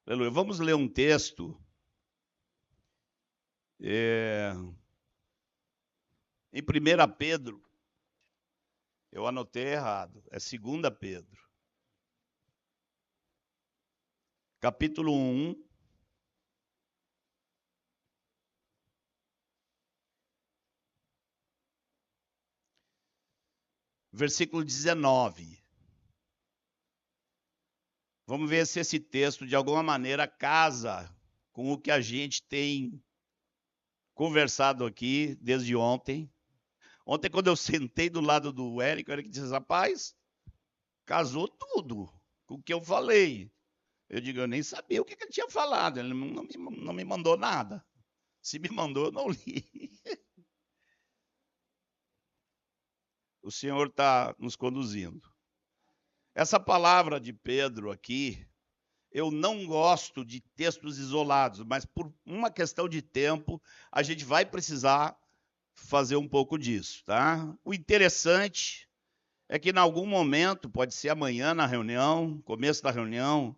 Aleluia. Vamos ler um texto em 1 Pedro. Eu anotei errado. É 2 Pedro. Capítulo 1. Versículo 19. Vamos ver se esse texto, de alguma maneira, casa com o que a gente tem conversado aqui desde ontem. Ontem, quando eu sentei do lado do Érico, o Érico disse: rapaz, casou tudo com o que eu falei. Eu digo: eu nem sabia o que ele tinha falado, ele não me mandou nada. Se me mandou, eu não li. O Senhor está nos conduzindo. Essa palavra de Pedro aqui, eu não gosto de textos isolados, mas por uma questão de tempo, a gente vai precisar fazer um pouco disso, tá? O interessante é que em algum momento, pode ser amanhã na reunião, começo da reunião,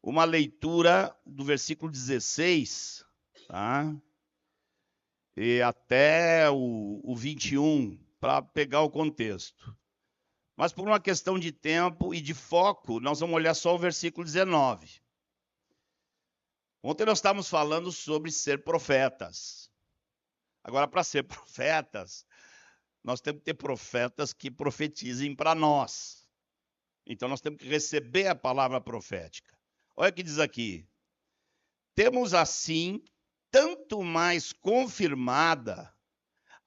uma leitura do versículo 16, tá? E até o 21, para pegar o contexto. Mas por uma questão de tempo e de foco, nós vamos olhar só o versículo 19. Ontem nós estávamos falando sobre ser profetas. Agora, para ser profetas, nós temos que ter profetas que profetizem para nós. Então, nós temos que receber a palavra profética. Olha o que diz aqui. Temos, assim, tanto mais confirmada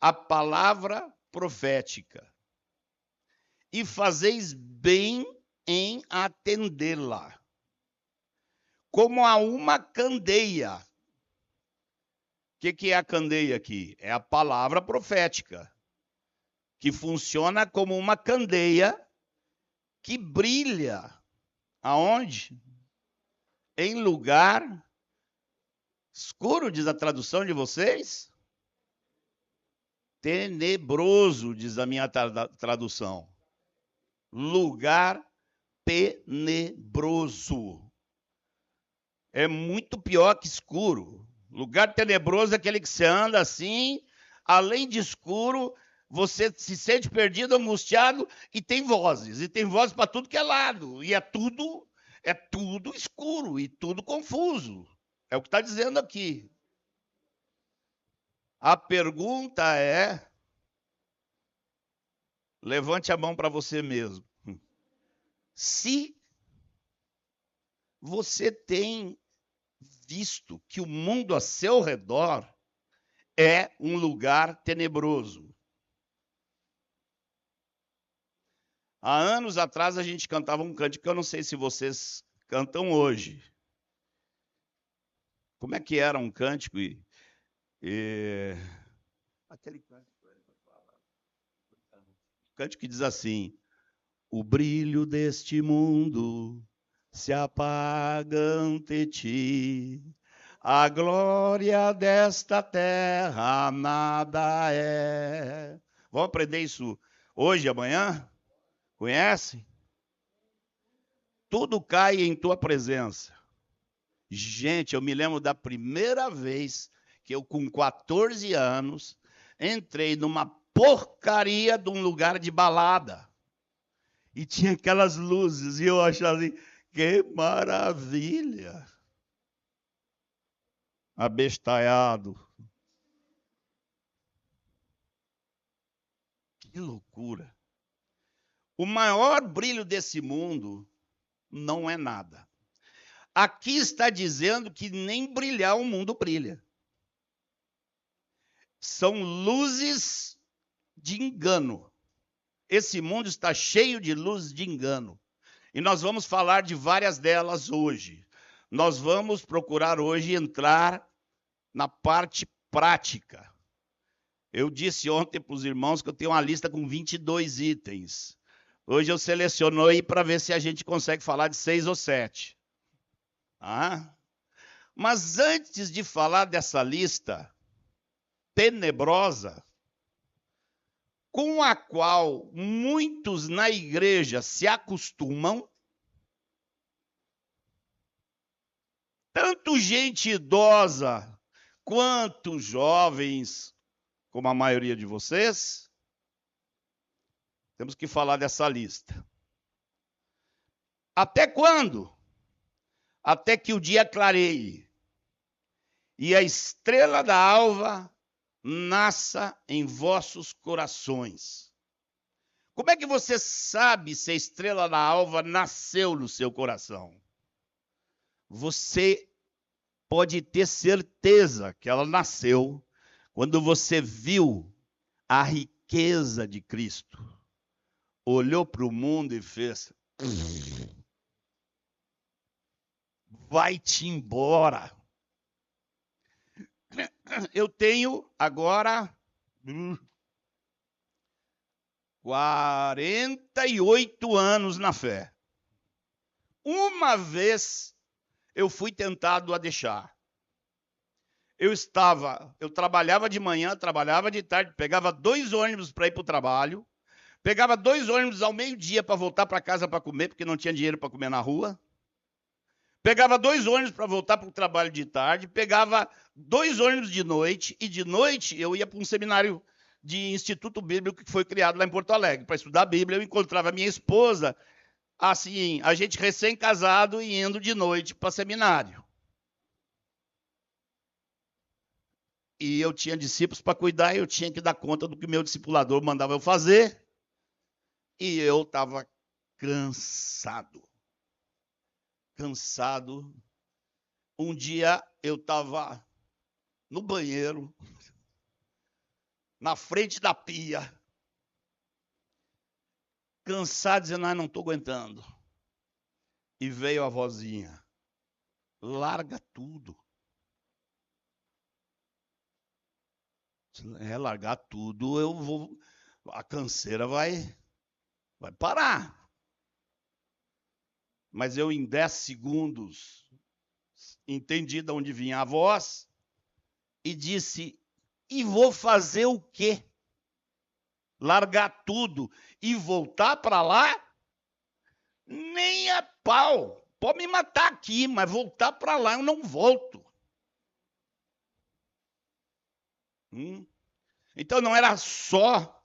a palavra profética, e fazeis bem em atendê-la, como a uma candeia. O que é a candeia aqui? É a palavra profética, que funciona como uma candeia que brilha. Aonde? Em lugar escuro, diz a tradução de vocês? Tenebroso, diz a minha tradução. Lugar tenebroso. É muito pior que escuro. Lugar tenebroso é aquele que você anda assim, além de escuro, você se sente perdido, angustiado, e tem vozes para tudo que é lado, e é tudo escuro e tudo confuso. É o que está dizendo aqui. A pergunta é, levante a mão para você mesmo. Se você tem visto que o mundo a seu redor é um lugar tenebroso. Há anos atrás a gente cantava um cântico que eu não sei se vocês cantam hoje. Como é que era um cântico? Aquele cântico que diz assim: o brilho deste mundo se apaga ante ti, a glória desta terra nada é. Vamos aprender isso hoje, amanhã? Conhece? Tudo cai em tua presença. Gente, eu me lembro da primeira vez que eu, com 14 anos, entrei numa porcaria de um lugar de balada. E tinha aquelas luzes, e eu achava assim, que maravilha. Abestalhado. Que loucura. O maior brilho desse mundo não é nada. Aqui está dizendo que nem brilhar o mundo brilha. São luzes de engano. Esse mundo está cheio de luzes de engano. E nós vamos falar de várias delas hoje. Nós vamos procurar hoje entrar na parte prática. Eu disse ontem para os irmãos que eu tenho uma lista com 22 itens. Hoje eu selecionei para ver se a gente consegue falar de 6 ou 7. Ah? Mas antes de falar dessa lista tenebrosa, com a qual muitos na igreja se acostumam, tanto gente idosa quanto jovens, como a maioria de vocês, temos que falar dessa lista. Até quando? Até que o dia clareie e a estrela da alva nasça em vossos corações. Como é que você sabe se a estrela da alva nasceu no seu coração? Você pode ter certeza que ela nasceu quando você viu a riqueza de Cristo. Olhou para o mundo e fez: vai-te embora. Eu tenho agora 48 anos na fé. Uma vez eu fui tentado a deixar. Eu trabalhava de manhã, trabalhava de tarde, pegava 2 ônibus para ir para o trabalho, pegava 2 ônibus ao meio-dia para voltar para casa para comer, porque não tinha dinheiro para comer na rua. Pegava 2 ônibus para voltar para o trabalho de tarde, pegava 2 ônibus de noite, e de noite eu ia para um seminário de Instituto Bíblico que foi criado lá em Porto Alegre. Para estudar a Bíblia, eu encontrava minha esposa, assim, a gente recém-casado e indo de noite para seminário. E eu tinha discípulos para cuidar, e eu tinha que dar conta do que o meu discipulador mandava eu fazer. E eu estava cansado. Um dia eu estava no banheiro, na frente da pia, cansado, dizendo: não estou aguentando. E veio a vozinha: larga tudo. Largar tudo, eu vou, a canseira vai parar. Mas eu, em 10 segundos, entendi de onde vinha a voz e disse: e vou fazer o quê? Largar tudo e voltar para lá? Nem a pau. Pode me matar aqui, mas voltar para lá eu não volto. Então não era só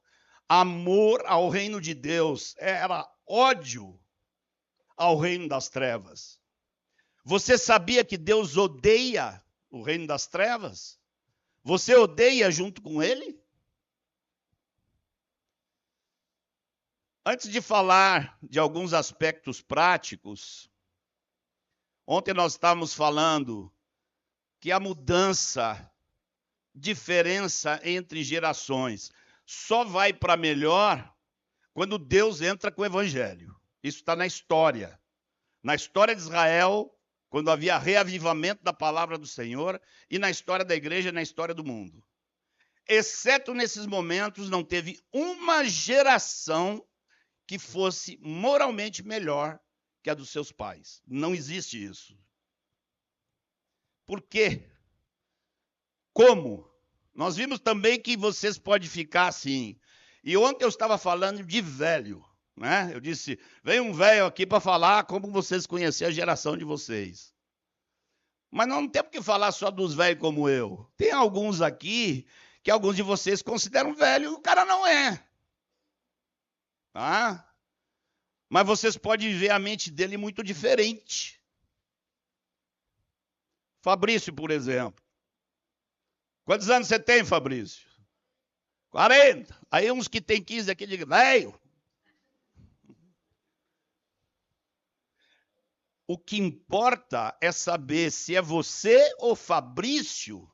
amor ao reino de Deus, era ódio ao reino das trevas. Você sabia que Deus odeia o reino das trevas? Você odeia junto com ele? Antes de falar de alguns aspectos práticos, ontem nós estávamos falando que a diferença entre gerações, só vai para melhor quando Deus entra com o evangelho. Isso está na história. Na história de Israel, quando havia reavivamento da palavra do Senhor, e na história da igreja e na história do mundo. Exceto nesses momentos, não teve uma geração que fosse moralmente melhor que a dos seus pais. Não existe isso. Por quê? Como? Nós vimos também que vocês podem ficar assim. E ontem eu estava falando de velho, né? Eu disse: vem um velho aqui para falar como vocês conheceram a geração de vocês. Mas não temos que falar só dos velhos como eu. Tem alguns aqui que alguns de vocês consideram velho e o cara não é. Tá? Mas vocês podem ver a mente dele muito diferente. Fabrício, por exemplo. Quantos anos você tem, Fabrício? 40. Aí uns que tem 15 aqui dizem: velho. O que importa é saber se é você ou Fabrício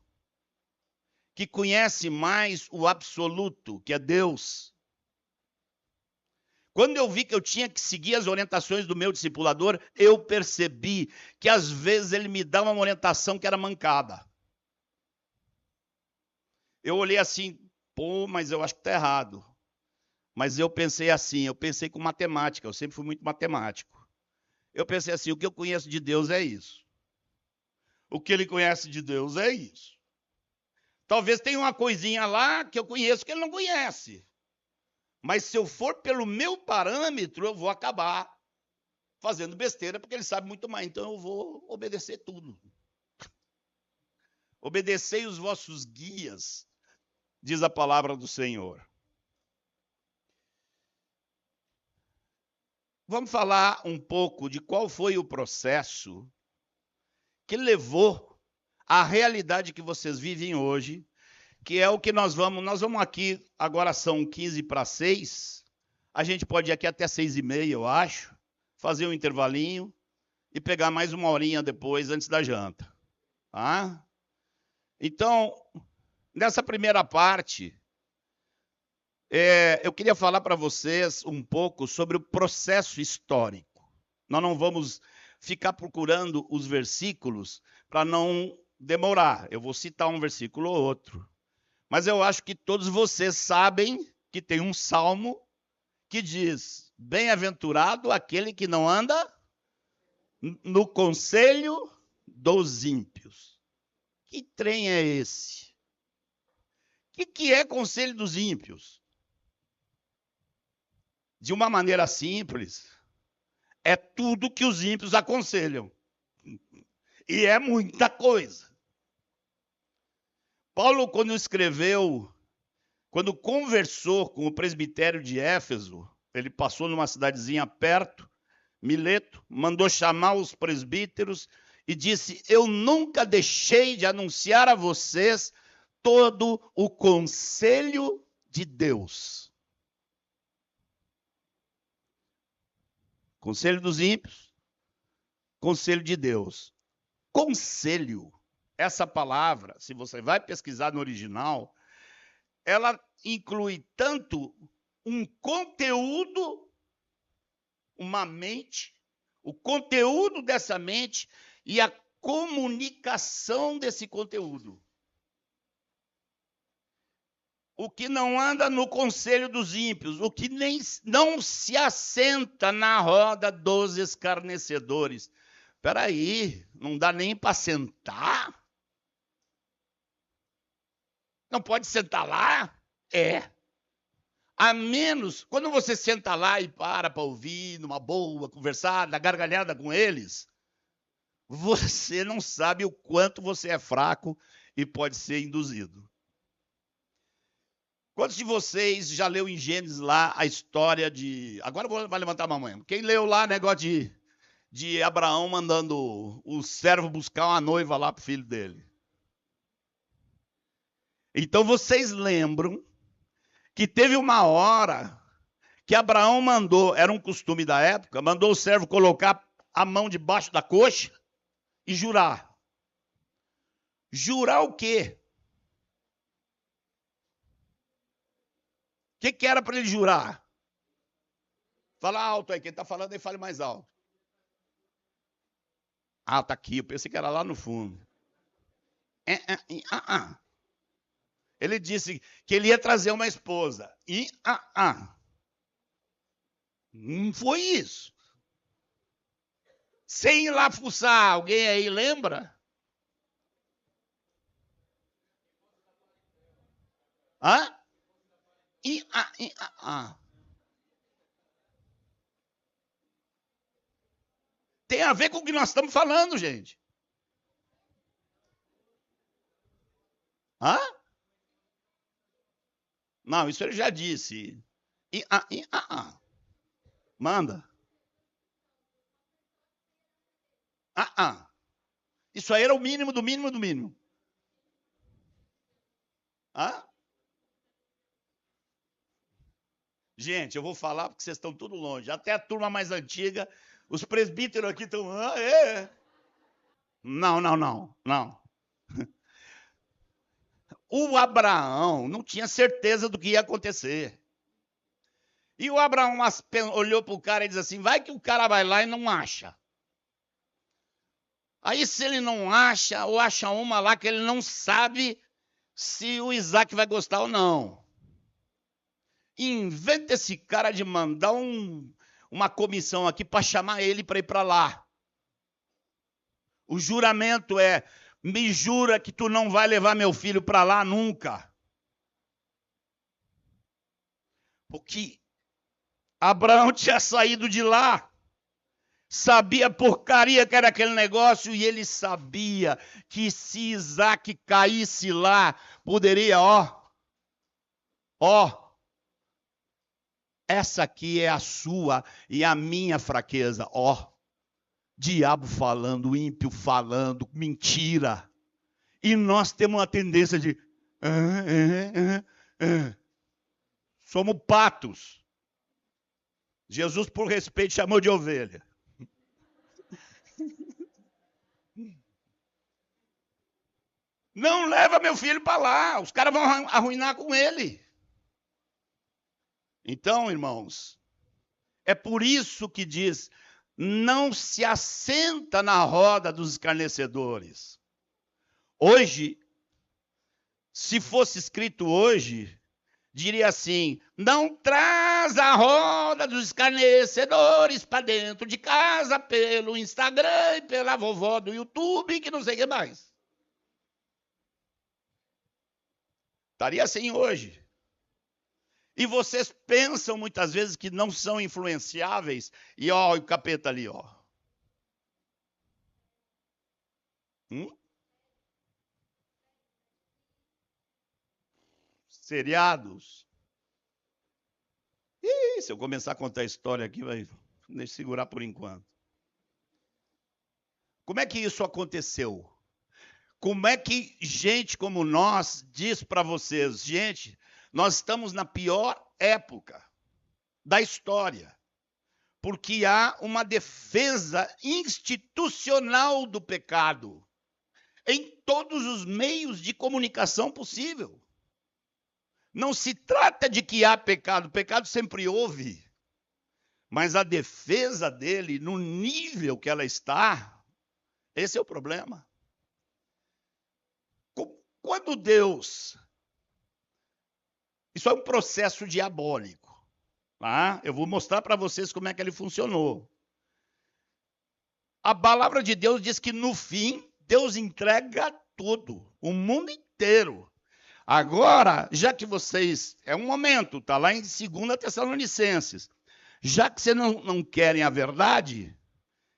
que conhece mais o absoluto, que é Deus. Quando eu vi que eu tinha que seguir as orientações do meu discipulador, eu percebi que às vezes ele me dá uma orientação que era mancada. Eu olhei assim: mas eu acho que está errado. Mas eu pensei assim, eu pensei com matemática, eu sempre fui muito matemático. Eu pensei assim: o que eu conheço de Deus é isso. O que ele conhece de Deus é isso. Talvez tenha uma coisinha lá que eu conheço que ele não conhece. Mas se eu for pelo meu parâmetro, eu vou acabar fazendo besteira, porque ele sabe muito mais. Então eu vou obedecer tudo. obedecei os vossos guias, diz a palavra do Senhor. Vamos falar um pouco de qual foi o processo que levou à realidade que vocês vivem hoje, que é o que nós vamos aqui, agora são 15:06, a gente pode ir aqui até 6:30, eu acho, fazer um intervalinho e pegar mais uma horinha depois, antes da janta. Tá? Então, nessa primeira parte, eu queria falar para vocês um pouco sobre o processo histórico. Nós não vamos ficar procurando os versículos para não demorar. Eu vou citar um versículo ou outro. Mas eu acho que todos vocês sabem que tem um salmo que diz: bem-aventurado aquele que não anda no conselho dos ímpios. Que trem é esse? O que é conselho dos ímpios? De uma maneira simples, é tudo que os ímpios aconselham. E é muita coisa. Paulo, quando conversou com o presbitério de Éfeso, ele passou numa cidadezinha perto, Mileto, mandou chamar os presbíteros e disse: eu nunca deixei de anunciar a vocês todo o conselho de Deus. Conselho dos ímpios, conselho de Deus. Conselho, essa palavra, se você vai pesquisar no original, ela inclui tanto um conteúdo, uma mente, o conteúdo dessa mente e a comunicação desse conteúdo. O que não anda no conselho dos ímpios, o que não se assenta na roda dos escarnecedores. Espera aí, não dá nem para sentar? Não pode sentar lá? É. A menos, quando você senta lá e para ouvir, numa boa, conversar, dar gargalhada com eles, você não sabe o quanto você é fraco e pode ser induzido. Quantos de vocês já leu em Gênesis lá a história de... Agora vai levantar a mão. Quem leu lá negócio de Abraão mandando o servo buscar uma noiva lá para o filho dele? Então vocês lembram que teve uma hora que Abraão mandou, era um costume da época, mandou o servo colocar a mão debaixo da coxa e jurar. Jurar o quê? O que era para ele jurar? Fala alto aí, quem está falando aí fale mais alto. Ah, tá aqui, eu pensei que era lá no fundo. Ele disse que ele ia trazer uma esposa. Não foi isso. Sem ir lá fuçar, alguém aí lembra? Hã? Tem a ver com o que nós estamos falando, gente. Hã? Não, isso ele já disse. Manda. Isso aí era o mínimo do mínimo do mínimo. Hã? Gente, eu vou falar porque vocês estão tudo longe. Até a turma mais antiga, os presbíteros aqui estão... Não. O Abraão não tinha certeza do que ia acontecer. E o Abraão olhou para o cara e disse assim, vai que o cara vai lá e não acha. Aí se ele não acha, ou acha uma lá que ele não sabe se o Isaac vai gostar ou não. Inventa esse cara de mandar uma comissão aqui para chamar ele para ir para lá. O juramento é, me jura que tu não vai levar meu filho para lá nunca. Porque Abraão tinha saído de lá sabia a porcaria que era aquele negócio, e ele sabia que se Isaac caísse lá, poderia, essa aqui é a sua e a minha fraqueza, diabo falando, ímpio falando, mentira. E nós temos uma tendência de somos patos. Jesus, por respeito, chamou de ovelha. Não leva meu filho para lá, os caras vão arruinar com ele. Então, irmãos, é por isso que diz, não se assenta na roda dos escarnecedores. Hoje, se fosse escrito hoje, diria assim, não traz a roda dos escarnecedores para dentro de casa pelo Instagram e pela vovó do YouTube, que não sei o que mais. Estaria assim hoje. E vocês pensam muitas vezes que não são influenciáveis, e o capeta ali, Seriados. Ih, se eu começar a contar a história aqui, vai segurar por enquanto. Como é que isso aconteceu? Como é que gente como nós diz para vocês, gente, nós estamos na pior época da história, porque há uma defesa institucional do pecado em todos os meios de comunicação possível. Não se trata de que há pecado, pecado sempre houve, mas a defesa dele, no nível que ela está, esse é o problema. Quando Deus... Isso é um processo diabólico. Tá? Eu vou mostrar para vocês como é que ele funcionou. A palavra de Deus diz que no fim, Deus entrega tudo, o mundo inteiro. Agora, já que vocês... É um momento, está lá em 2 Tessalonicenses. Já que vocês não querem a verdade,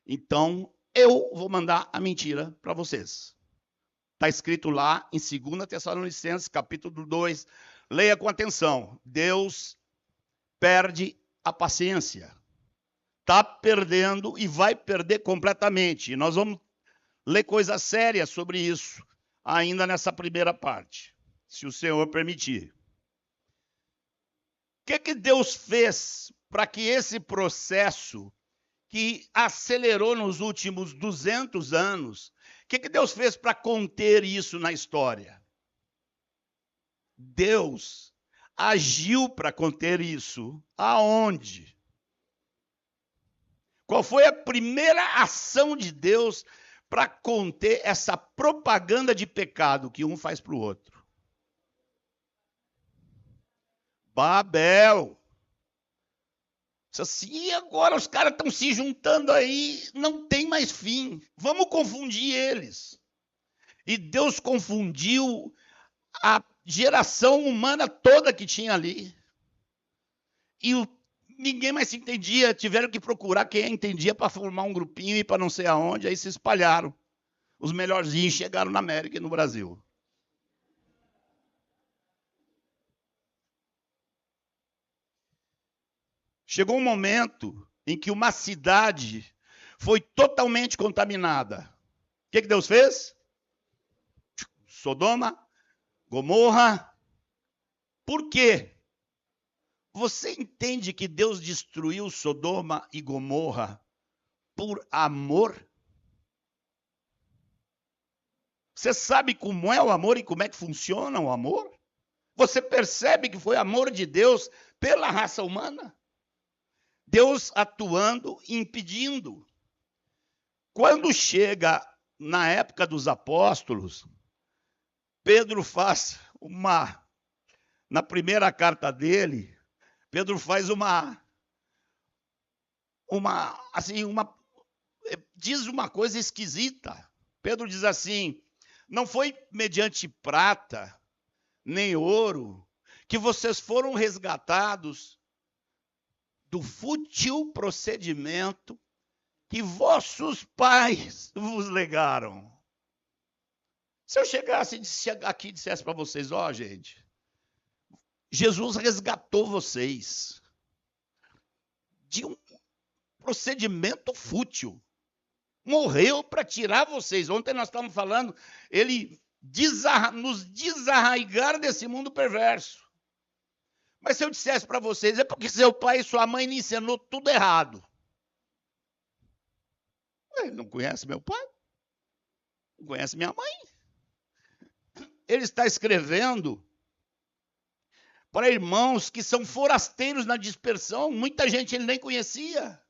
então eu vou mandar a mentira para vocês. Está escrito lá em 2 Tessalonicenses, capítulo 2. Leia com atenção. Deus perde a paciência. Está perdendo e vai perder completamente. E nós vamos ler coisas sérias sobre isso ainda nessa primeira parte, se o Senhor permitir. O que Deus fez para que esse processo que acelerou nos últimos 200 anos, o que Deus fez para conter isso na história? Deus agiu para conter isso aonde? Qual foi a primeira ação de Deus para conter essa propaganda de pecado que um faz para o outro? Babel. E agora os caras estão se juntando aí, não tem mais fim. Vamos confundir eles. E Deus confundiu a geração humana toda que tinha ali. E ninguém mais se entendia, tiveram que procurar quem entendia para formar um grupinho e para não sei aonde, aí se espalharam. Os melhorzinhos chegaram na América e no Brasil. Chegou um momento em que uma cidade foi totalmente contaminada. O que Deus fez? Sodoma, Gomorra. Por quê? Você entende que Deus destruiu Sodoma e Gomorra por amor? Você sabe como é o amor e como é que funciona o amor? Você percebe que foi amor de Deus pela raça humana? Deus atuando, impedindo. Quando chega na época dos apóstolos, Pedro faz na primeira carta dele, Pedro faz diz uma coisa esquisita. Pedro diz assim, não foi mediante prata, nem ouro, que vocês foram resgatados do fútil procedimento que vossos pais vos legaram. Se eu chegasse aqui e dissesse para vocês, ó, gente, Jesus resgatou vocês de um procedimento fútil. Morreu para tirar vocês. Ontem nós estávamos falando, ele nos desarraigar desse mundo perverso. Mas se eu dissesse para vocês, é porque seu pai e sua mãe lhe ensinou tudo errado. Ele não conhece meu pai? Não conhece minha mãe? Ele está escrevendo para irmãos que são forasteiros na dispersão. Muita gente ele nem conhecia.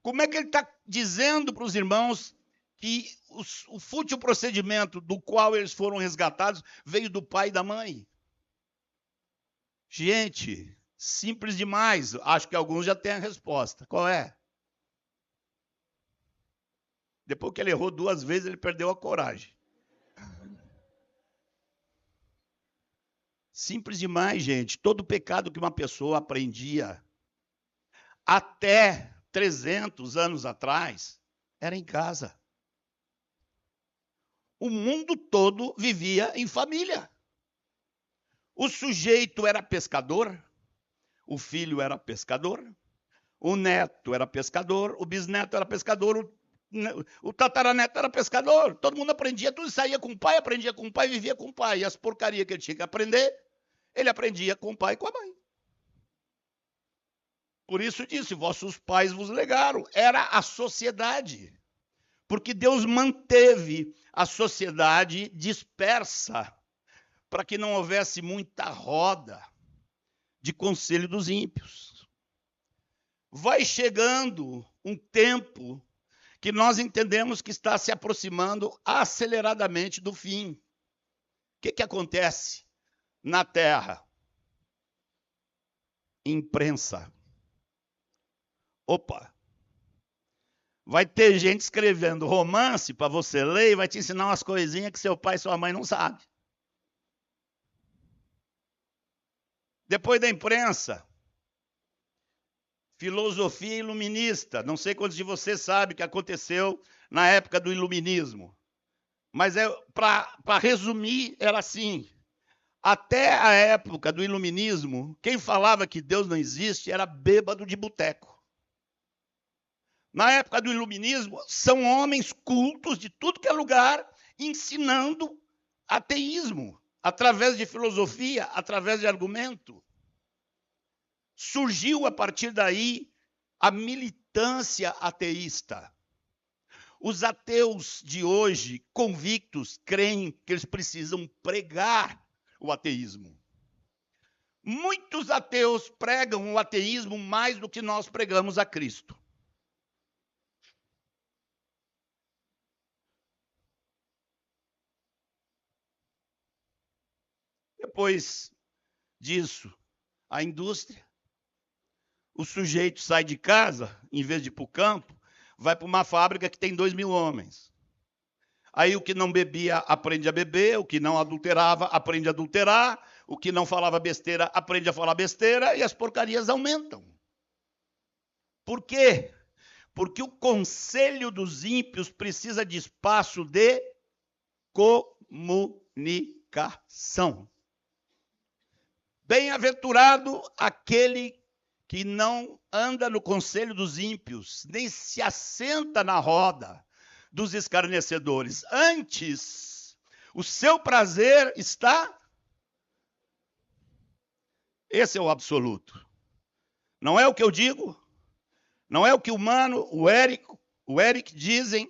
Como é que ele está dizendo para os irmãos que o fútil procedimento do qual eles foram resgatados veio do pai e da mãe? Gente, simples demais. Acho que alguns já têm a resposta. Qual é? Depois que ele errou 2 vezes, ele perdeu a coragem. Simples demais, gente. Todo pecado que uma pessoa aprendia até 300 anos atrás era em casa. O mundo todo vivia em família. O sujeito era pescador, o filho era pescador, o neto era pescador, o bisneto era pescador, o tataraneto era pescador. Todo mundo aprendia, tudo saía com o pai, aprendia com o pai, vivia com o pai. E as porcarias que ele tinha que aprender, ele aprendia com o pai e com a mãe. Por isso disse, vossos pais vos legaram. Era a sociedade. Porque Deus manteve a sociedade dispersa para que não houvesse muita roda de conselho dos ímpios. Vai chegando um tempo que nós entendemos que está se aproximando aceleradamente do fim. O que acontece na Terra? Imprensa. Opa! Vai ter gente escrevendo romance para você ler e vai te ensinar umas coisinhas que seu pai e sua mãe não sabem. Depois da imprensa, filosofia iluminista. Não sei quantos de vocês sabem o que aconteceu na época do iluminismo. Mas para resumir, era assim. Até a época do iluminismo, quem falava que Deus não existe era bêbado de boteco. Na época do iluminismo, são homens cultos de tudo que é lugar, ensinando ateísmo, através de filosofia, através de argumento. Surgiu a partir daí a militância ateísta. Os ateus de hoje, convictos, creem que eles precisam pregar o ateísmo. Muitos ateus pregam o ateísmo mais do que nós pregamos a Cristo. Depois disso, a indústria. O sujeito sai de casa, em vez de ir para o campo, vai para uma fábrica que tem 2.000 homens. Aí o que não bebia aprende a beber, o que não adulterava aprende a adulterar, o que não falava besteira aprende a falar besteira e as porcarias aumentam. Por quê? Porque o conselho dos ímpios precisa de espaço de comunicação. Bem-aventurado aquele que não anda no conselho dos ímpios, nem se assenta na roda dos escarnecedores. Antes, o seu prazer está... Esse é o absoluto. Não é o que eu digo, não é o que o Mano, o Eric dizem,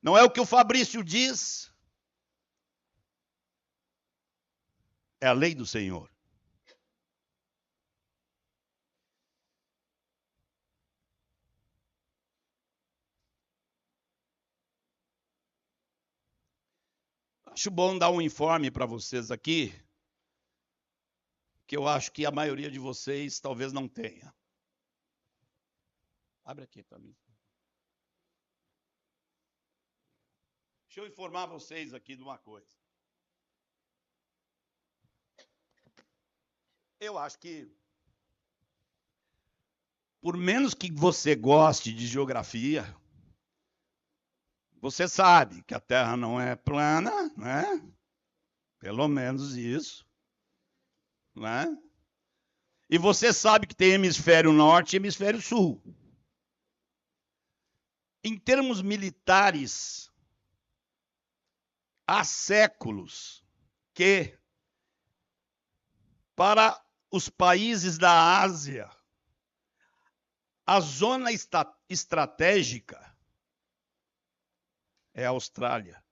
não é o que o Fabrício diz. É a lei do Senhor. Acho bom dar um informe para vocês aqui, que eu acho que a maioria de vocês talvez não tenha. Abre aqui para mim. Deixa eu informar vocês aqui de uma coisa. Eu acho que, por menos que você goste de geografia, Você sabe que a Terra não é plana, né? Pelo menos isso, né? E você sabe que tem hemisfério norte e hemisfério sul. Em termos militares, há séculos que, para os países da Ásia, a zona estratégica é a Austrália.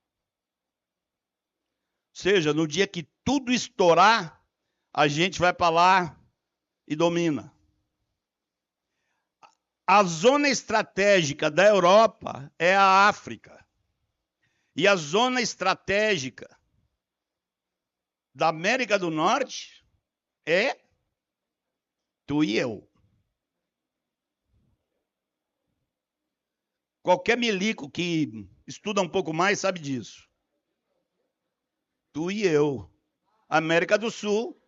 Ou seja, no dia que tudo estourar, a gente vai para lá e domina. A zona estratégica da Europa é a África. E a zona estratégica da América do Norte é tu e eu. Qualquer milico que estuda um pouco mais sabe disso. Tu e eu. América do Sul.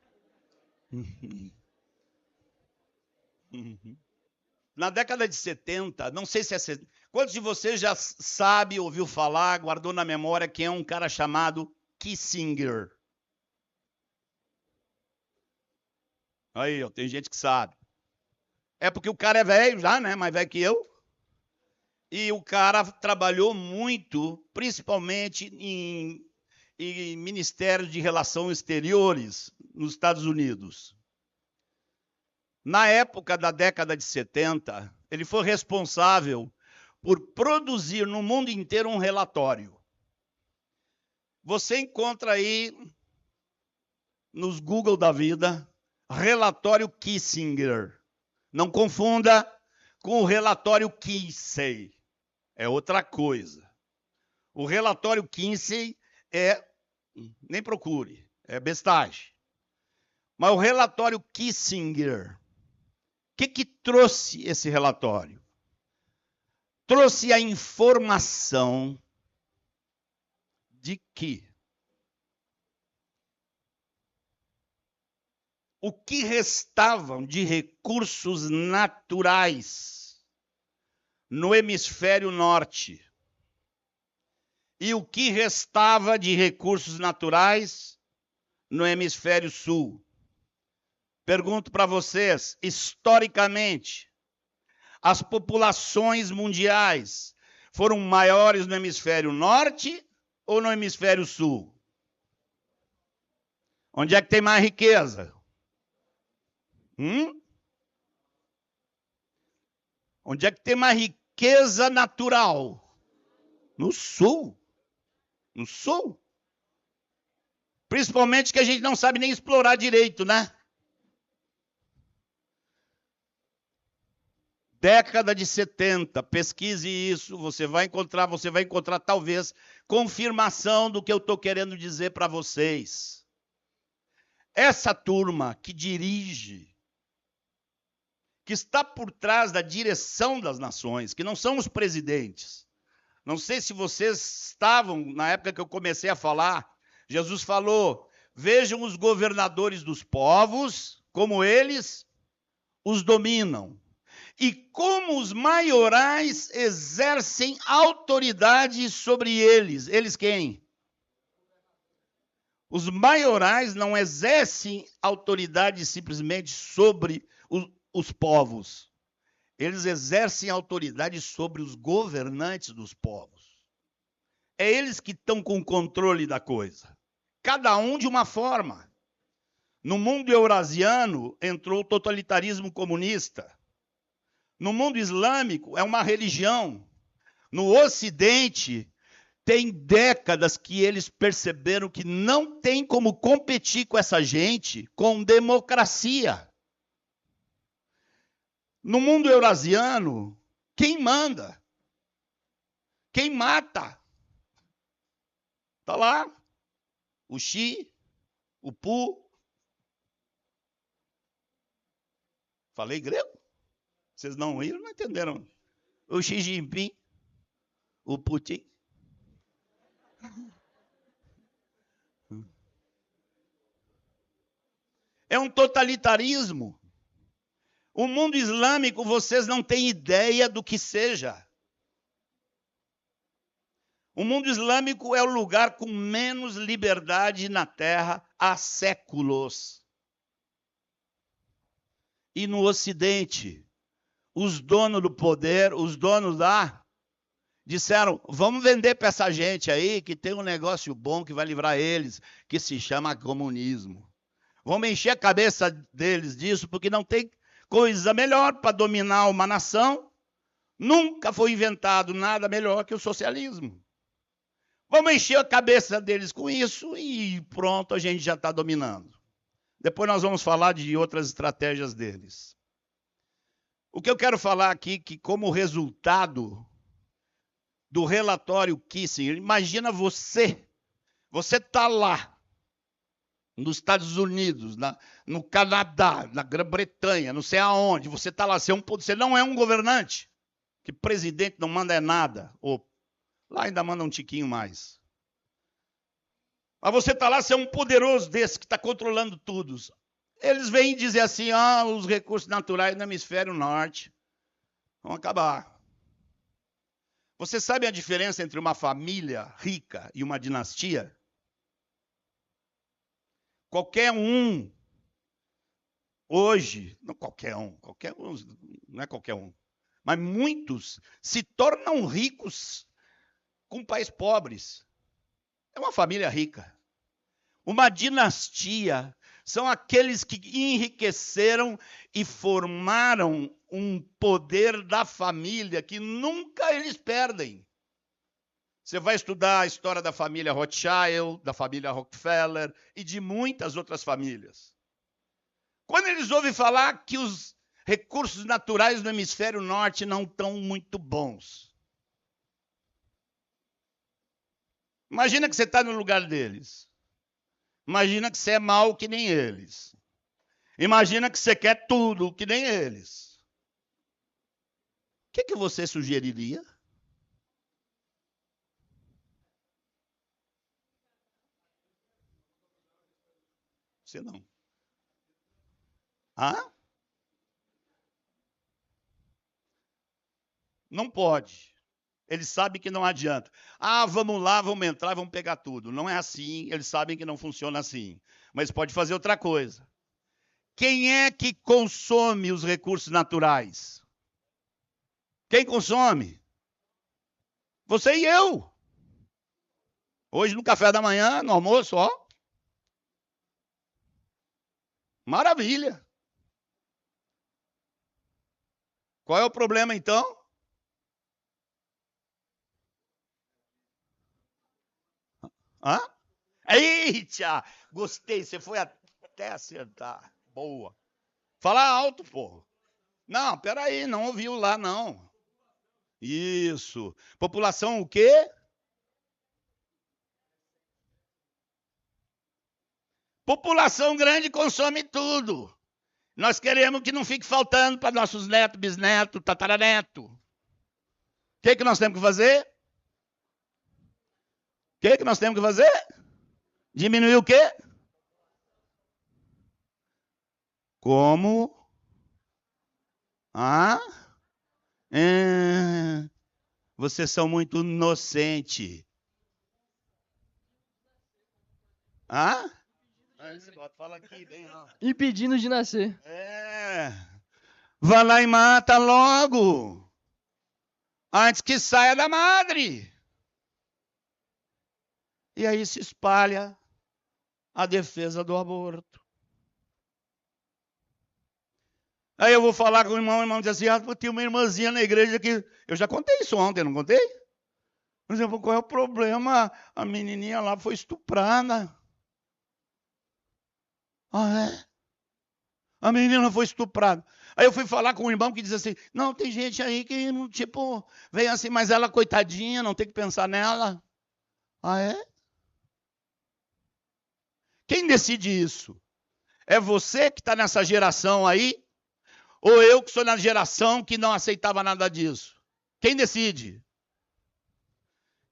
Na década de 70, não sei se é... Quantos de vocês já sabe, ouviu falar, guardou na memória quem é um cara chamado Kissinger? Aí, ó, tem gente que sabe. É porque o cara é velho já, né? Mais velho que eu. E o cara trabalhou muito, principalmente em Ministério de Relações Exteriores nos Estados Unidos. Na época da década de 70, ele foi responsável por produzir no mundo inteiro um relatório. Você encontra aí nos Google da vida, relatório Kissinger. Não confunda com o relatório Kinsey. É outra coisa. O relatório Kinsey é... Nem procure, é bestagem. Mas o relatório Kissinger, o que trouxe esse relatório? Trouxe a informação de que o que restavam de recursos naturais no hemisfério norte e o que restava de recursos naturais no hemisfério sul. Pergunto para vocês, historicamente, as populações mundiais foram maiores no hemisfério norte ou no hemisfério sul? Onde é que tem mais riqueza? Onde é que tem mais riqueza natural? No sul. No sul. Principalmente que a gente não sabe nem explorar direito, né? Década de 70, pesquise isso, você vai encontrar talvez confirmação do que eu estou querendo dizer para vocês. Essa turma que dirige, que está por trás da direção das nações, que não são os presidentes. Não sei se vocês estavam na época que eu comecei a falar. Jesus falou: vejam os governadores dos povos, como eles os dominam. E como os maiorais exercem autoridade sobre eles. Eles quem? Os maiorais não exercem autoridade simplesmente sobre os povos. Eles exercem autoridade sobre os governantes dos povos. É eles que estão com o controle da coisa. Cada um de uma forma. No mundo eurasiano entrou o totalitarismo comunista. No mundo islâmico é uma religião. No Ocidente, tem décadas que eles perceberam que não tem como competir com essa gente com democracia. No mundo eurasiano, quem manda? Quem mata? Está lá o Xi, o Pu. Falei grego? Vocês não riram, não entenderam. O Xi Jinping, o Putin. É um totalitarismo. O mundo islâmico, vocês não têm ideia do que seja. O mundo islâmico é o lugar com menos liberdade na Terra há séculos. E no Ocidente, os donos do poder, os donos disseram, vamos vender para essa gente aí que tem um negócio bom que vai livrar eles, que se chama comunismo. Vamos encher a cabeça deles disso, porque não tem coisa melhor para dominar uma nação. Nunca foi inventado nada melhor que o socialismo. Vamos encher a cabeça deles com isso e pronto, a gente já está dominando. Depois nós vamos falar de outras estratégias deles. O que eu quero falar aqui, que como resultado do relatório Kissinger, imagina você está lá, nos Estados Unidos, no Canadá, na Grã-Bretanha, não sei aonde, você está lá, você não é um governante, que presidente não manda é nada, ou lá ainda manda um tiquinho mais. Mas você está lá, você é um poderoso desse que está controlando tudo. Eles vêm dizer assim, os recursos naturais no hemisfério norte vão acabar. Você sabe a diferença entre uma família rica e uma dinastia? Qualquer um, hoje, não qualquer um, não é qualquer um, mas muitos se tornam ricos com pais pobres. É uma família rica. Uma dinastia são aqueles que enriqueceram e formaram um poder da família que nunca eles perdem. Você vai estudar a história da família Rothschild, da família Rockefeller e de muitas outras famílias. Quando eles ouvem falar que os recursos naturais no hemisfério norte não estão muito bons. Imagina que você está no lugar deles. Imagina que você é mau que nem eles. Imagina que você quer tudo que nem eles. O que você sugeriria? Você não. Não pode. Eles sabem que não adianta. Vamos lá, vamos entrar, vamos pegar tudo. Não é assim, eles sabem que não funciona assim. Mas pode fazer outra coisa. Quem é que consome os recursos naturais? Quem consome? Você e eu. Hoje no café da manhã, no almoço, ó. Maravilha. Qual é o problema então? Eita! Gostei, você foi até acertar. Boa. Fala alto, pô. Não, peraí, não ouviu lá, não. Isso. População o quê? População grande consome tudo. Nós queremos que não fique faltando para nossos netos, bisnetos, tataraneto. O que nós temos que fazer? O que nós temos que fazer? Diminuir o quê? Como? Vocês são muito inocentes. Fala aqui, bem alto. Impedindo de nascer. Vai lá e mata logo. Antes que saia da madre. E aí se espalha a defesa do aborto. Aí eu vou falar com o irmão diz assim, tem uma irmãzinha na igreja que... Eu já contei isso ontem, não contei? Por exemplo, qual é o problema? A menininha lá foi estuprada. É? A menina foi estuprada. Aí eu fui falar com um irmão que diz assim, não, tem gente aí que, tipo, vem assim, mas ela, coitadinha, não tem que pensar nela. É? Quem decide isso? É você que está nessa geração aí? Ou eu que sou na geração que não aceitava nada disso? Quem decide?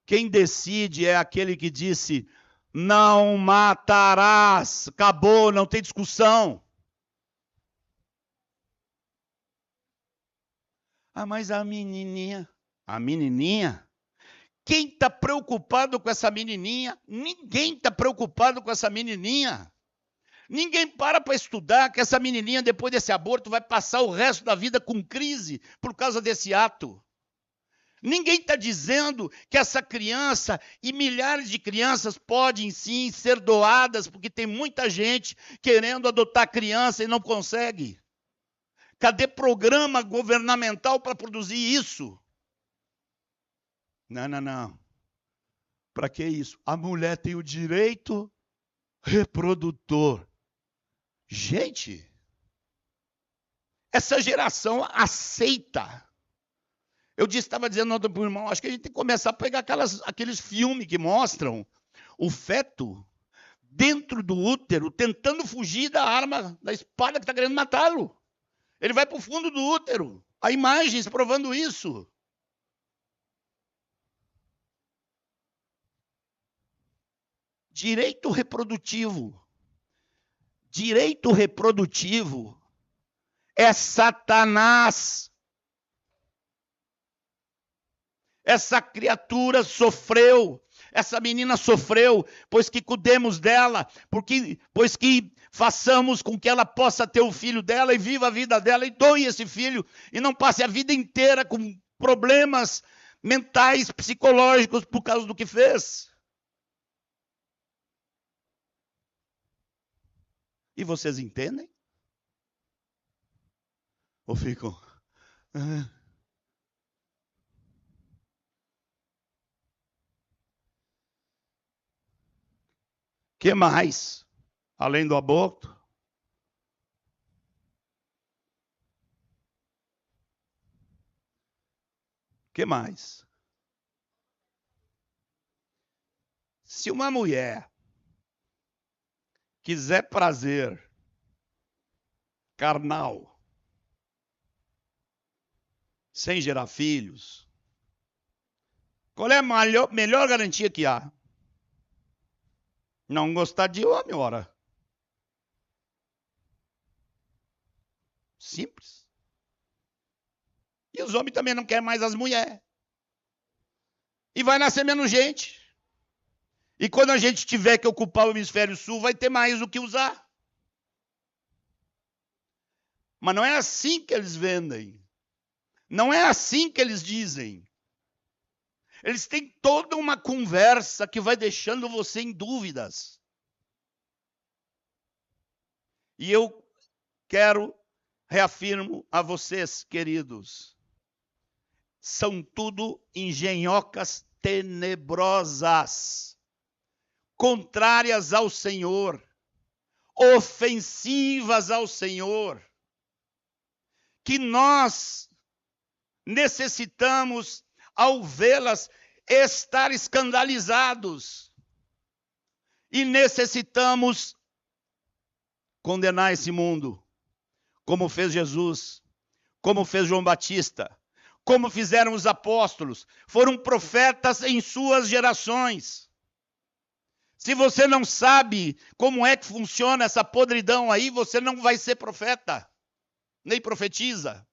Quem decide é aquele que disse, não matarás. Acabou, não tem discussão. Mas a menininha Quem está preocupado com essa menininha? Ninguém está preocupado com essa menininha. Ninguém para estudar que essa menininha, depois desse aborto, vai passar o resto da vida com crise por causa desse ato. Ninguém está dizendo que essa criança e milhares de crianças podem sim ser doadas, porque tem muita gente querendo adotar criança e não consegue. Cadê programa governamental para produzir isso? Não. Para que isso? A mulher tem o direito reprodutor. Gente, essa geração aceita. Eu estava dizendo ontem para o irmão, acho que a gente tem que começar a pegar aqueles filmes que mostram o feto dentro do útero, tentando fugir da arma, da espada que está querendo matá-lo. Ele vai para o fundo do útero. Há imagens provando isso. Direito reprodutivo. Direito reprodutivo é Satanás. Essa criatura sofreu, essa menina sofreu, pois que cuidemos dela, pois que façamos com que ela possa ter o filho dela e viva a vida dela e doe esse filho e não passe a vida inteira com problemas mentais, psicológicos por causa do que fez. E vocês entendem? Ou ficam... que mais? Além do aborto? Que mais? Se uma mulher quiser prazer carnal, sem gerar filhos, qual é a melhor garantia que há? Não gostar de homem, ora. Simples. E os homens também não querem mais as mulheres. E vai nascer menos gente. E quando a gente tiver que ocupar o hemisfério sul, vai ter mais o que usar. Mas não é assim que eles vendem. Não é assim que eles dizem. Eles têm toda uma conversa que vai deixando você em dúvidas. E eu reafirmo a vocês, queridos, são tudo engenhocas tenebrosas, contrárias ao Senhor, ofensivas ao Senhor, que nós necessitamos, ao vê-las, estar escandalizados. E necessitamos condenar esse mundo, como fez Jesus, como fez João Batista, como fizeram os apóstolos. Foram profetas em suas gerações. Se você não sabe como é que funciona essa podridão aí, você não vai ser profeta, nem profetiza.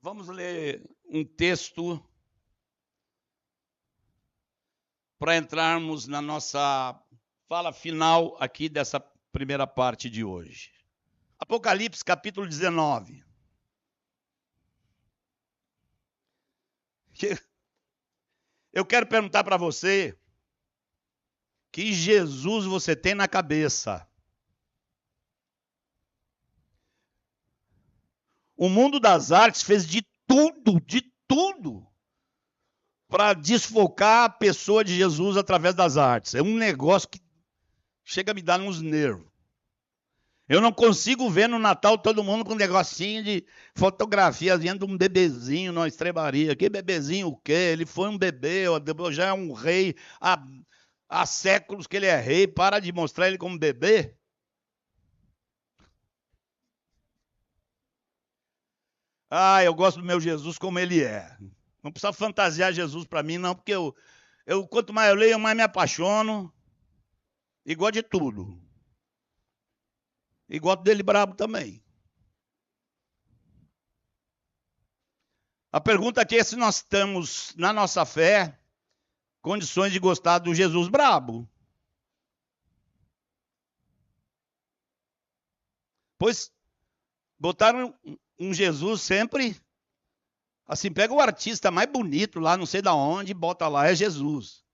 Vamos ler um texto para entrarmos na nossa fala final aqui dessa primeira parte de hoje. Apocalipse, capítulo 19. Eu quero perguntar para você, que Jesus você tem na cabeça? O mundo das artes fez de tudo, para desfocar a pessoa de Jesus através das artes. É um negócio que chega a me dar uns nervos. Eu não consigo ver no Natal todo mundo com um negocinho de fotografia vendo um bebezinho numa estrebaria. Que bebezinho o quê? Ele foi um bebê, já é um rei. Há séculos que ele é rei. Para de mostrar ele como bebê. Eu gosto do meu Jesus como ele é. Não precisa fantasiar Jesus para mim, não, porque quanto mais eu leio, mais me apaixono. E gosto de tudo. E gosto dele brabo também. A pergunta aqui é se nós estamos, na nossa fé, condições de gostar do Jesus brabo. Pois botaram um Jesus sempre, assim, pega o artista mais bonito lá, não sei de onde, e bota lá, é Jesus.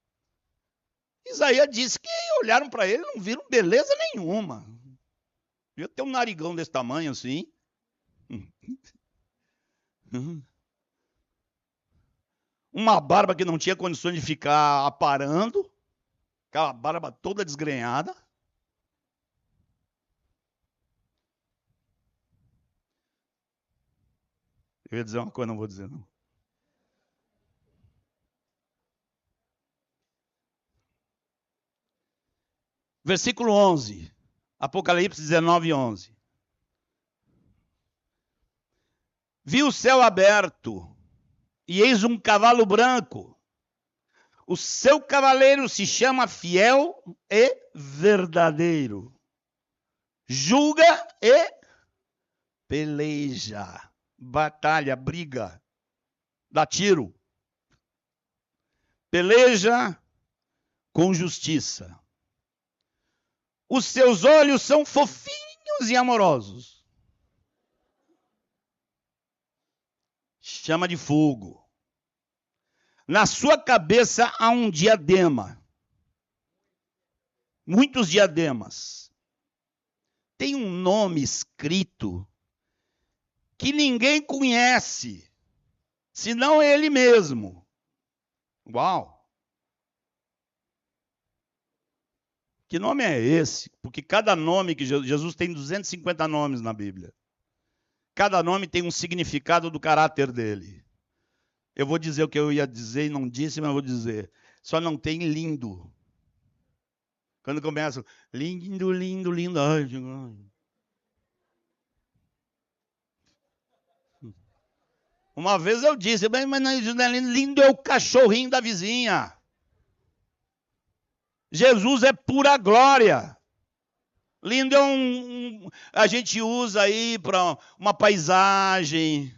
Isaías disse que olharam para ele e não viram beleza nenhuma. Devia ter um narigão desse tamanho assim. Uma barba que não tinha condições de ficar aparando. Aquela barba toda desgrenhada. Eu ia dizer uma coisa, não vou dizer não. Versículo 11. Apocalipse 19, 11. Vi o céu aberto, e eis um cavalo branco. O seu cavaleiro se chama Fiel e Verdadeiro. Julga e peleja. Batalha, briga, dá tiro. Peleja com justiça. Os seus olhos são fofinhos e amorosos. Chama de fogo. Na sua cabeça há um diadema. Muitos diademas. Tem um nome escrito que ninguém conhece, senão ele mesmo. Uau! Que nome é esse? Porque cada nome que Jesus tem 250 nomes na Bíblia. Cada nome tem um significado do caráter dele. Eu vou dizer o que eu ia dizer e não disse, mas eu vou dizer. Só não tem lindo. Quando começam, lindo, lindo, lindo. Ai, uma vez eu disse, mas não é lindo, é o cachorrinho da vizinha. Jesus é pura glória. Lindo é a gente usa aí para uma paisagem.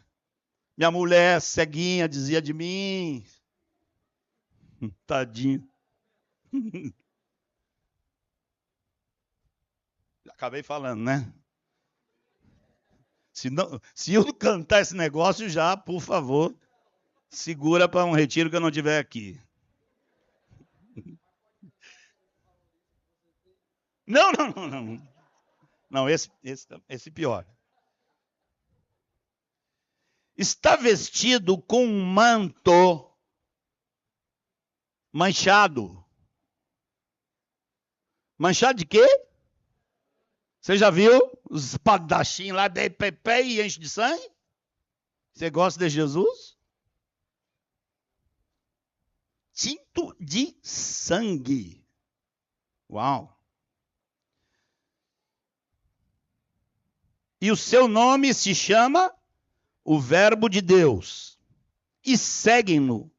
Minha mulher ceguinha dizia de mim. Tadinho. Acabei falando, né? Se eu cantar esse negócio já, por favor, segura para um retiro que eu não estiver aqui. Não. Não, esse pior. Está vestido com um manto manchado. Manchado de quê? Você já viu os espadachim lá, de pé e enche de sangue? Você gosta de Jesus? Tinto de sangue. Uau! E o seu nome se chama o Verbo de Deus. E seguem-no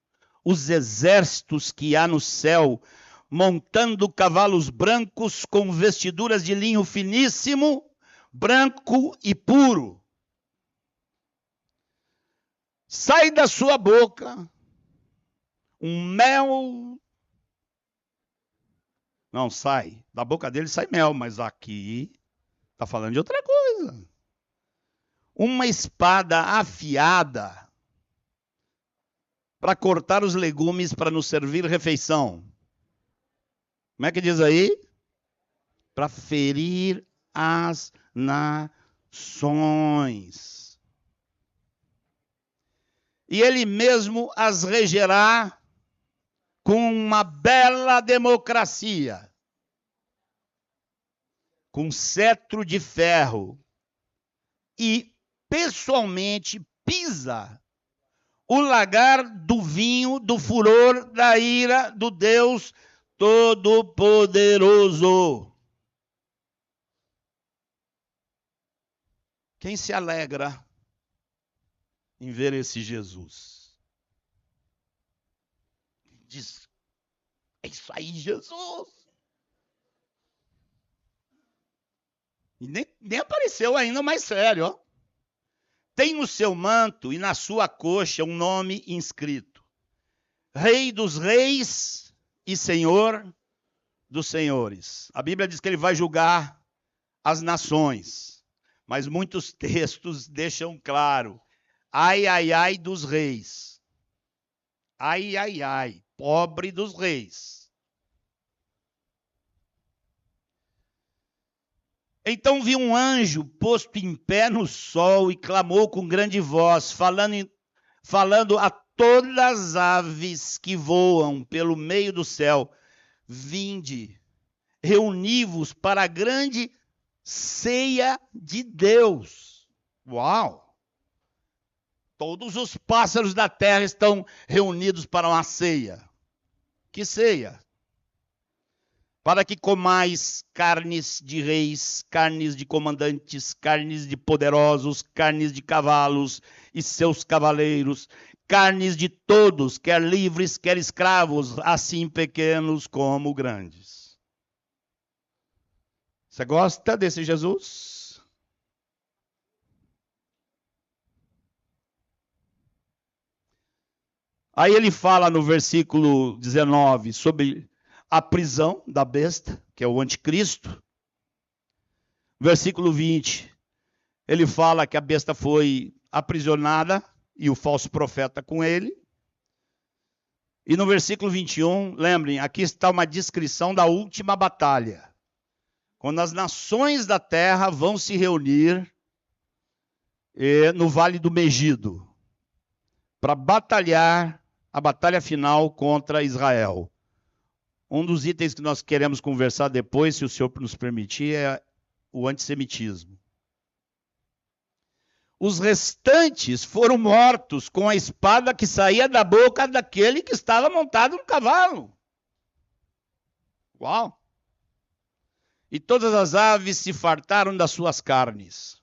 os exércitos que há no céu, montando cavalos brancos com vestiduras de linho finíssimo, branco e puro. Sai da sua boca um mel. Não, sai. Da boca dele sai mel, mas aqui está falando de outra coisa. Uma espada afiada para cortar os legumes para nos servir refeição. Como é que diz aí? Para ferir as nações. E ele mesmo as regerá com uma bela democracia, com cetro de ferro, e pessoalmente pisa o lagar do vinho do furor da ira do Deus Todo-Poderoso. Quem se alegra em ver esse Jesus? Diz, é isso aí, Jesus. E nem apareceu ainda mais sério, ó. tem no seu manto e na sua coxa um nome inscrito: Rei dos Reis e Senhor dos Senhores. A Bíblia diz que ele vai julgar as nações, mas muitos textos deixam claro: ai, ai, ai dos reis. Ai, ai, ai, pobre dos reis. Então vi um anjo posto em pé no sol e clamou com grande voz, falando a todas as aves que voam pelo meio do céu: vinde, reuni-vos para a grande ceia de Deus. Uau! Todos os pássaros da terra estão reunidos para uma ceia. Que ceia? Para que comais carnes de reis, carnes de comandantes, carnes de poderosos, carnes de cavalos e seus cavaleiros, carnes de todos, quer livres, quer escravos, assim pequenos como grandes. Você gosta desse Jesus? Aí ele fala no versículo 19 sobre a prisão da besta, que é o anticristo. Versículo 20, ele fala que a besta foi aprisionada e o falso profeta com ele. E no versículo 21, lembrem, aqui está uma descrição da última batalha. Quando as nações da terra vão se reunir no Vale do Megido para batalhar a batalha final contra Israel. Um dos itens que nós queremos conversar depois, se o senhor nos permitir, é o antissemitismo. Os restantes foram mortos com a espada que saía da boca daquele que estava montado no cavalo. Uau! E todas as aves se fartaram das suas carnes.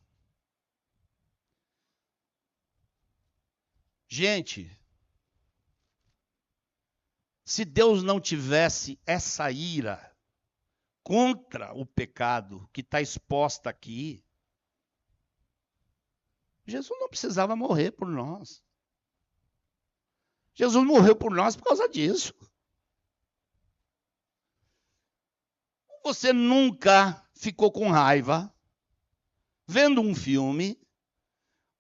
Gente, se Deus não tivesse essa ira contra o pecado que está exposta aqui, Jesus não precisava morrer por nós. Jesus morreu por nós por causa disso. Você nunca ficou com raiva vendo um filme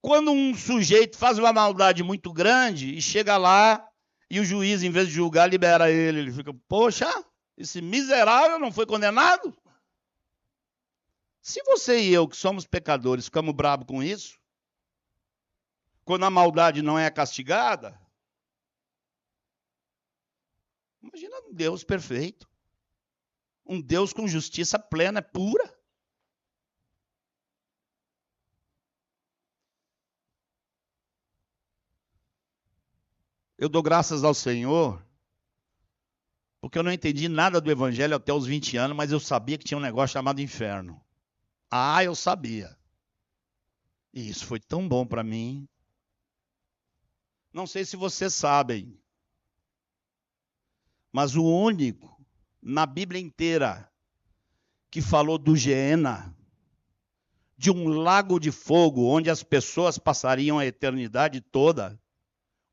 quando um sujeito faz uma maldade muito grande e chega lá e o juiz, em vez de julgar, libera ele. Ele fica, poxa, esse miserável não foi condenado? Se você e eu, que somos pecadores, ficamos bravos com isso, quando a maldade não é castigada, imagina um Deus perfeito. Um Deus com justiça plena, pura. Eu dou graças ao Senhor, porque eu não entendi nada do Evangelho até os 20 anos, mas eu sabia que tinha um negócio chamado inferno. Ah, eu sabia. E isso foi tão bom para mim. Não sei se vocês sabem, mas o único na Bíblia inteira que falou do Geena, de um lago de fogo onde as pessoas passariam a eternidade toda,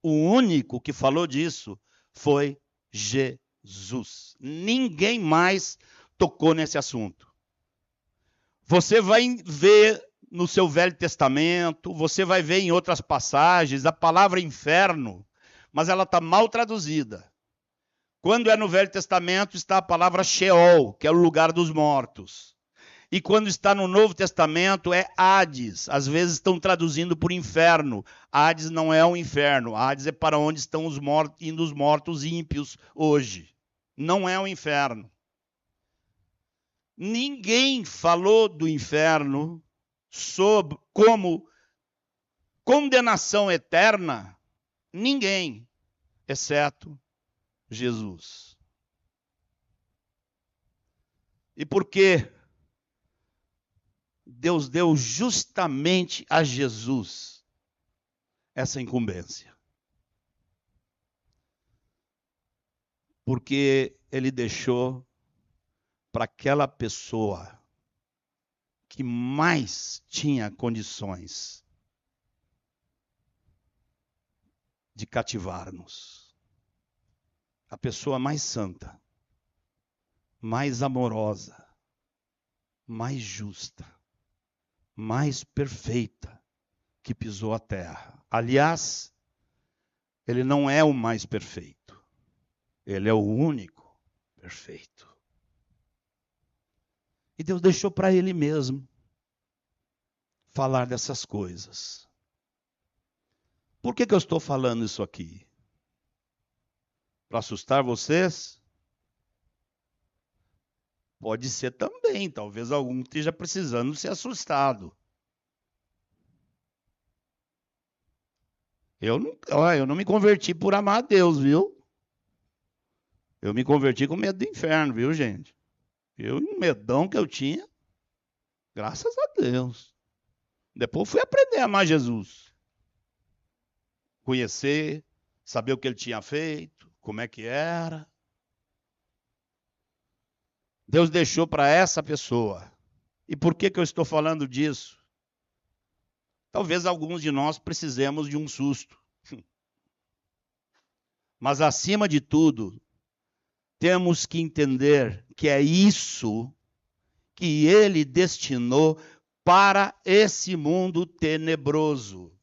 o único que falou disso foi Jesus. Ninguém mais tocou nesse assunto. Você vai ver no seu Velho Testamento, você vai ver em outras passagens a palavra inferno, mas ela está mal traduzida. Quando é no Velho Testamento está a palavra Sheol, que é o lugar dos mortos. E quando está no Novo Testamento é Hades. Às vezes estão traduzindo por inferno. Hades não é um inferno. Hades é para onde estão indo os mortos ímpios hoje. Não é um inferno. Ninguém falou do inferno como condenação eterna. Ninguém, exceto Jesus. E por quê? Deus deu justamente a Jesus essa incumbência. Porque ele deixou para aquela pessoa que mais tinha condições de cativar-nos. A pessoa mais santa, mais amorosa, mais justa, mais perfeita que pisou a terra. Aliás, ele não é o mais perfeito. Ele é o único perfeito. E Deus deixou para ele mesmo falar dessas coisas. Por que eu estou falando isso aqui? Para assustar vocês? Pode ser também, talvez algum esteja precisando ser assustado. Eu não me converti por amar a Deus, viu? Eu me converti com medo do inferno, viu, gente? Um medão que eu tinha, graças a Deus. Depois fui aprender a amar Jesus. Conhecer, saber o que ele tinha feito, como é que era. Deus deixou para essa pessoa. E por que eu estou falando disso? Talvez alguns de nós precisemos de um susto. Mas acima de tudo, temos que entender que é isso que ele destinou para esse mundo tenebroso.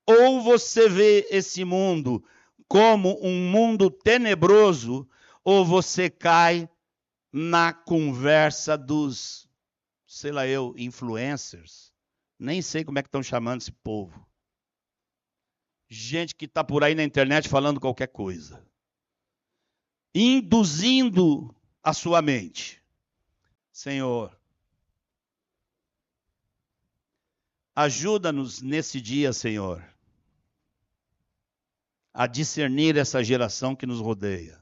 Ou você vê esse mundo como um mundo tenebroso, ou você cai na conversa dos, sei lá eu, influencers. Nem sei como é que estão chamando esse povo. Gente que está por aí na internet falando qualquer coisa. Induzindo a sua mente. Senhor, ajuda-nos nesse dia, Senhor, a discernir essa geração que nos rodeia.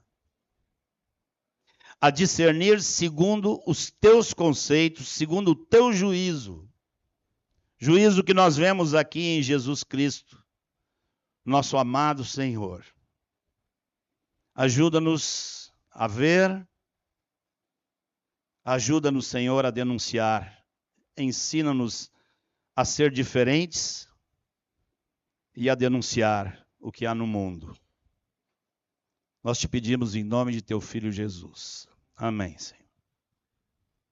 A discernir segundo os teus conceitos, segundo o teu juízo. Juízo que nós vemos aqui em Jesus Cristo, nosso amado Senhor. Ajuda-nos a ver, ajuda-nos, Senhor, a denunciar. Ensina-nos a ser diferentes e a denunciar o que há no mundo. Nós te pedimos em nome de teu Filho Jesus. Amém, Senhor.